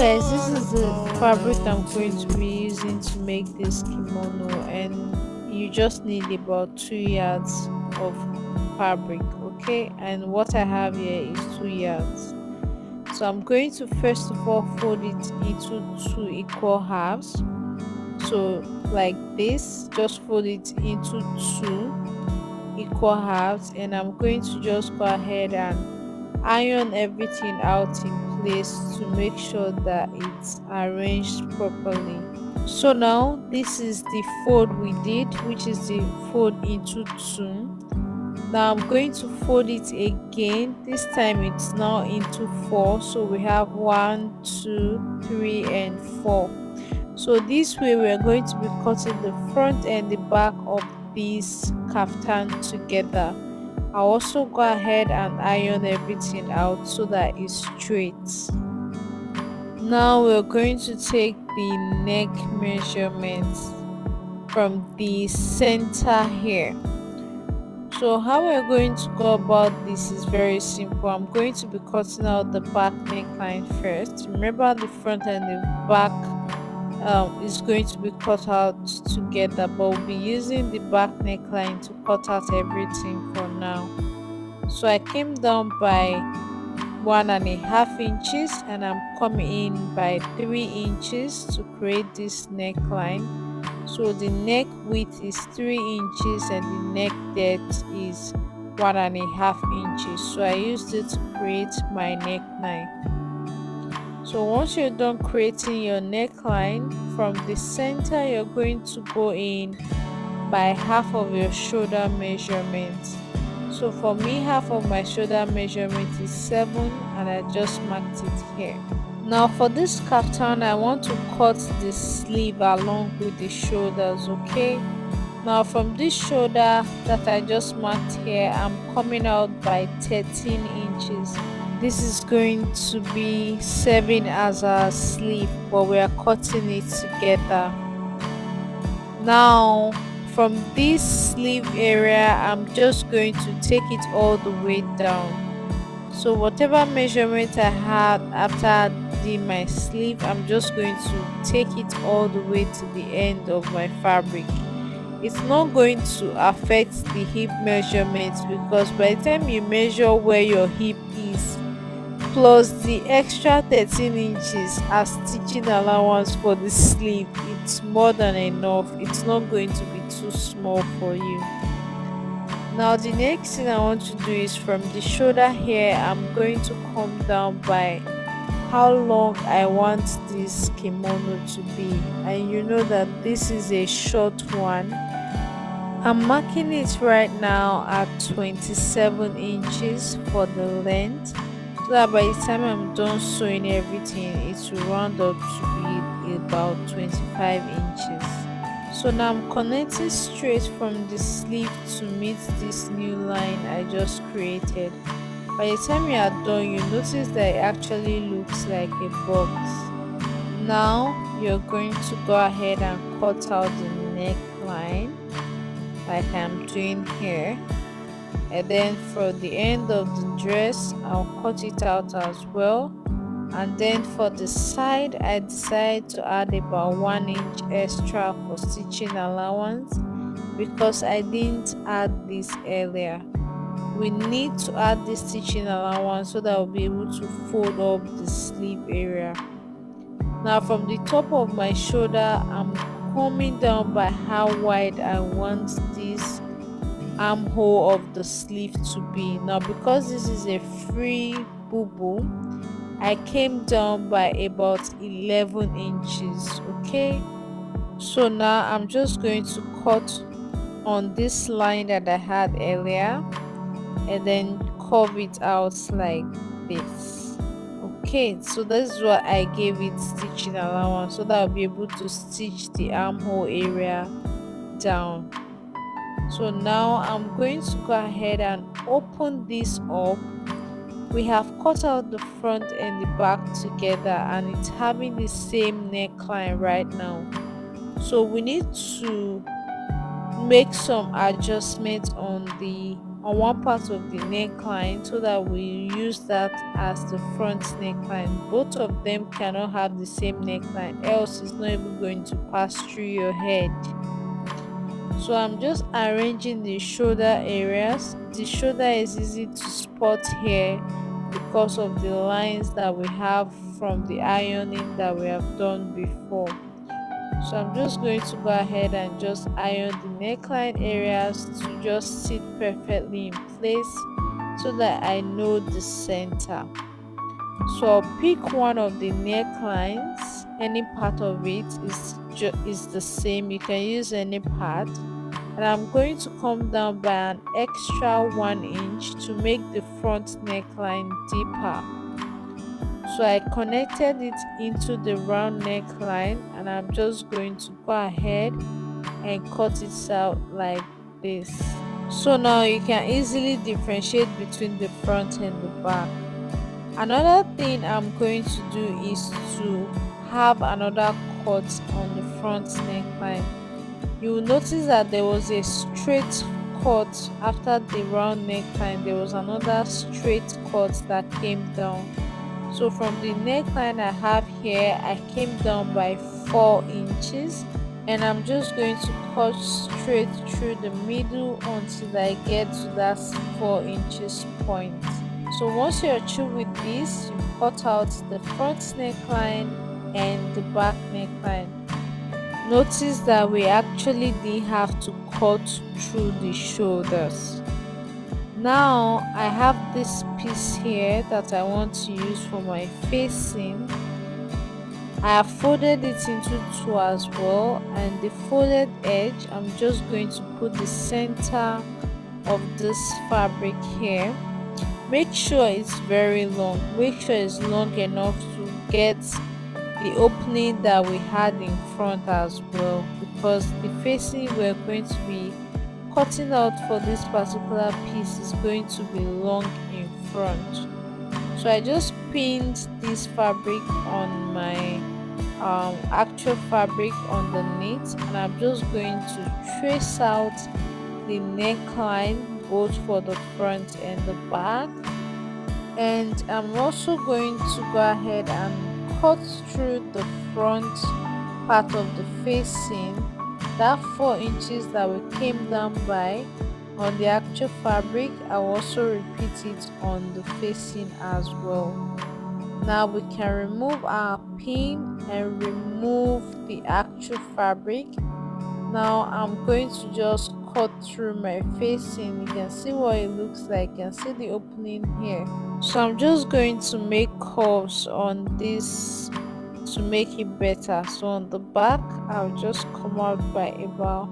Guys, this is the fabric I'm going to be using to make this kimono, and you just need about 2 yards of fabric. Okay, and what I have here is 2 yards. So I'm going to first of all fold it into two equal halves. So like this, just fold it into two equal halves, and I'm going to just go ahead and iron everything out in place to make sure that it's arranged properly. So now this is the fold we did, which is the fold into two. Now I'm going to fold it again. This time it's now into four, so we have 1, 2, 3 and 4. So this way we are going to be cutting the front and the back of this kaftan together. I'll also go ahead and iron everything out so that it's straight. Now we're going to take the neck measurements from the center here. So how we're going to go about this is very simple. I'm going to be cutting out the back neckline first. Remember, the front and the back is going to be cut out together, but we'll be using the back neckline to cut out everything for now. So I came down by 1.5 inches, and I'm coming in by 3 inches to create this neckline. So the neck width is 3 inches and the neck depth is 1.5 inches. So I used it to create my neckline. So once you're done creating your neckline, from the center you're going to go in by half of your shoulder measurement. So for me, half of my shoulder measurement is 7, and I just marked it here. Now for this kaftan, I want to cut the sleeve along with the shoulders. Okay, now from this shoulder that I just marked here, I'm coming out by 13 inches. This is going to be serving as a sleeve, but we are cutting it together. Now from this sleeve area, I'm just going to take it all the way down. So whatever measurement I had after doing my sleeve, I'm just going to take it all the way to the end of my fabric. It's not going to affect the hip measurements, because by the time you measure where your hip is plus the extra 13 inches as stitching allowance for the sleeve, it's more than enough. It's not going to be too small for you. Now the next thing I want to do is from the shoulder here, I'm going to come down by how long I want this kimono to be, and you know that this is a short one. I'm marking it right now at 27 inches for the length, so that by the time I'm done sewing everything, it will round up to be about 25 inches. So now I'm connecting straight from the sleeve to meet this new line I just created. By the time you are done, you notice that it actually looks like a box. Now you're going to go ahead and cut out the neckline like I'm doing here, and then for the end of the dress I'll cut it out as well. And then for the side, I decided to add about 1 inch extra for stitching allowance, because I didn't add this earlier. We need to add this stitching allowance so that we'll be able to fold up the sleeve area. Now from the top of my shoulder, I'm coming down by how wide I want this armhole of the sleeve to be. Now because this is a free bubu, I came down by about 11 inches. Okay, so now I'm just going to cut on this line that I had earlier, and then curve it out like this. Okay, so this is what I gave it stitching allowance, so that I'll be able to stitch the armhole area down. So now I'm going to go ahead and open this up. We have cut out the front and the back together, and it's having the same neckline right now. So we need to make some adjustments on the on one part of the neckline so that we use that as the front neckline. Both of them cannot have the same neckline, else it's not even going to pass through your head. So I'm just arranging the shoulder areas. The shoulder is easy to spot here because of the lines that we have from the ironing that we have done before. So I'm just going to go ahead and just iron the neckline areas to just sit perfectly in place so that I know the center. So I'll pick one of the necklines. Any part of it is the same. You can use any part, and I'm going to come down by an extra 1 inch to make the front neckline deeper. So I connected it into the round neckline, and I'm just going to go ahead and cut it out like this. So now you can easily differentiate between the front and the back. Another thing I'm going to do is to have another cut on the front neckline. You will notice that there was a straight cut after the round neckline. There was another straight cut that came down. So from the neckline I have here, I came down by 4 inches, and I'm just going to cut straight through the middle until I get to that 4 inches point. So once you're through with this, you cut out the front neckline and the back neckline. Notice that we actually didn't have to cut through the shoulders. Now I have this piece here that I want to use for my facing. I have folded it into two as well, and the folded edge I'm just going to put the center of this fabric here. Make sure it's very long. Make sure it's long enough to get the opening that we had in front as well, because the facing we're going to be cutting out for this particular piece is going to be long in front. So I just pinned this fabric on my actual fabric underneath, and I'm just going to trace out the neckline both for the front and the back. And I'm also going to go ahead and cut through the front part of the facing. That 4 inches that we came down by on the actual fabric, I'll also repeat it on the facing as well. Now we can remove our pin and remove the actual fabric. Now I'm going to just cut through my facing. You can see what it looks like. You can see the opening here. So I'm just going to make curves on this to make it better. So on the back, I'll just come out by about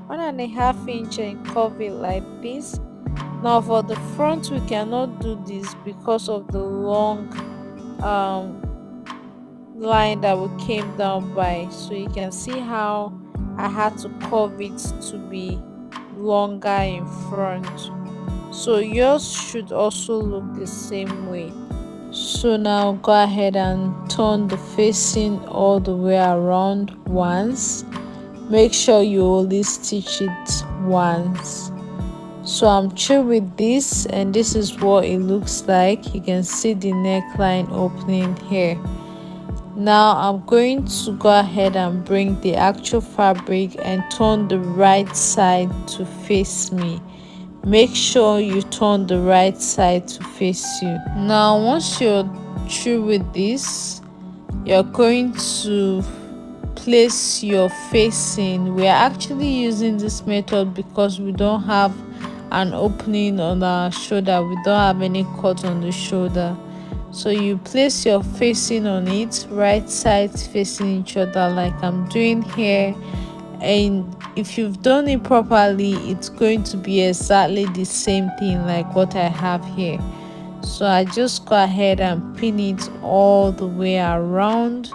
1.5 inch and curve it like this. Now for the front, we cannot do this because of the long line that we came down by. So you can see how I had to curve it to be longer in front. So yours should also look the same way. So now go ahead and turn the facing all the way around once. Make sure you only stitch it once. So I'm through with this, and this is what it looks like. You can see the neckline opening here. Now I'm going to go ahead and bring the actual fabric and turn the right side to face me. Make sure you turn the right side to face you. Now once you're through with this, you're going to place your facing. We are actually using this method because we don't have an opening on our shoulder. We don't have any cut on the shoulder. So you place your facing on it, right sides facing each other like I'm doing here. And if you've done it properly, it's going to be exactly the same thing like what I have here. So I just go ahead and pin it all the way around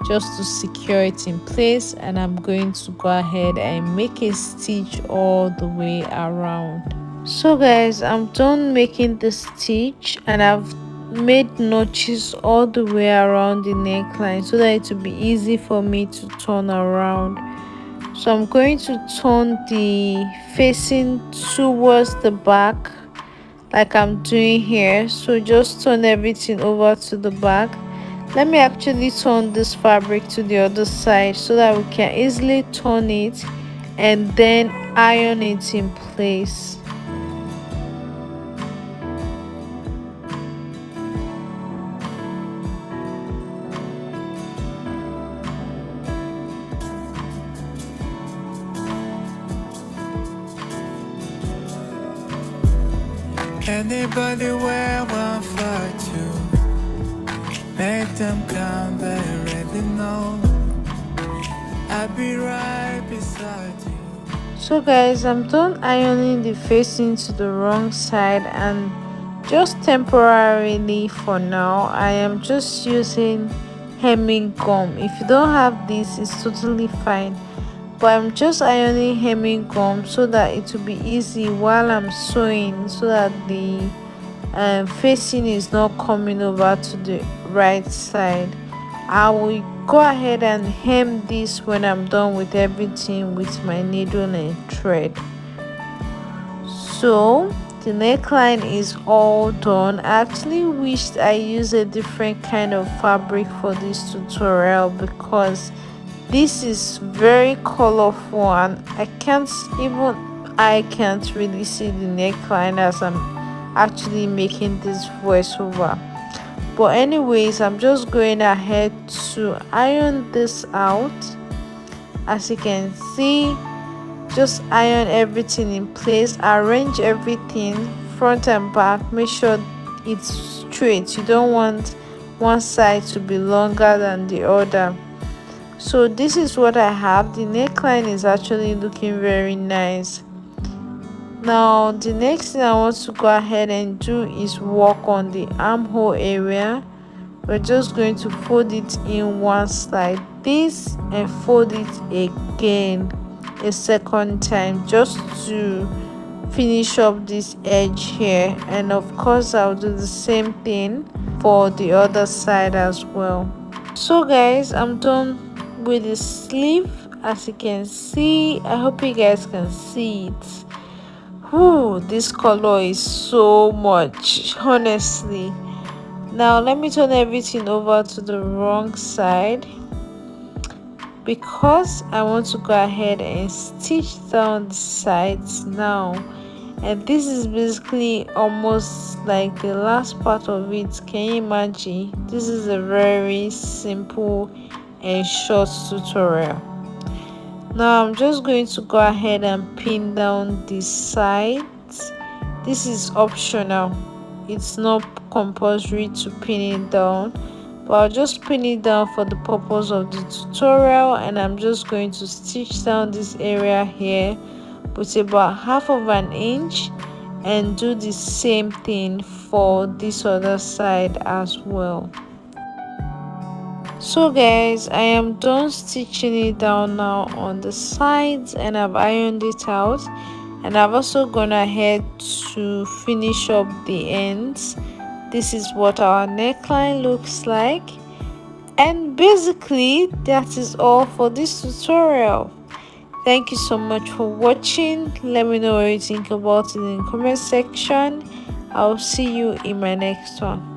just to secure it in place, and I'm going to go ahead and make a stitch all the way around. So guys, I'm done making the stitch, and I've made notches all the way around the neckline so that it will be easy for me to turn around. So I'm going to turn the facing towards the back like I'm doing here. So just turn everything over to the back. Let me actually turn this fabric to the other side so that we can easily turn it and then iron it in place. Anybody wear one for two? Make them come, they already know. I'll be right beside you. So guys, I'm done ironing the facing to the wrong side, and just temporarily for now I am just using hemming gum. If you don't have this, it's totally fine, but I'm just ironing hemming gum so that it will be easy while I'm sewing, so that the facing is not coming over to the right side. I will go ahead and hem this when I'm done with everything with my needle and thread. So the neckline is all done. I actually wished I used a different kind of fabric for this tutorial, because this is very colorful and I can't really see the neckline as I'm actually making this voiceover. But anyways, I'm just going ahead to iron this out. As you can see, just iron everything in place, arrange everything front and back, make sure it's straight. You don't want one side to be longer than the other. So this is what I have. The neckline is actually looking very nice. Now the next thing I want to go ahead and do is work on the armhole area. We're just going to fold it in one side this and fold it again a second time, just to finish up this edge here. And of course I'll do the same thing for the other side as well. So guys, I'm done with the sleeve. As you can see, I hope you guys can see it. Whew, this color is so much, honestly. Now let me turn everything over to the wrong side, because I want to go ahead and stitch down the sides now. And this is basically almost like the last part of it. Can you imagine? This is a very simple and short tutorial. Now I'm just going to go ahead and pin down the sides. This is optional, it's not compulsory to pin it down, but I'll just pin it down for the purpose of the tutorial. And I'm just going to stitch down this area here with about 1/2 of an inch, and do the same thing for this other side as well. So guys, I am done stitching it down now on the sides, and I've ironed it out, and I've also gone ahead to finish up the ends. This is what our neckline looks like, and basically that is all for this tutorial. Thank you so much for watching. Let me know what you think about it in the comment section. I'll see you in my next one.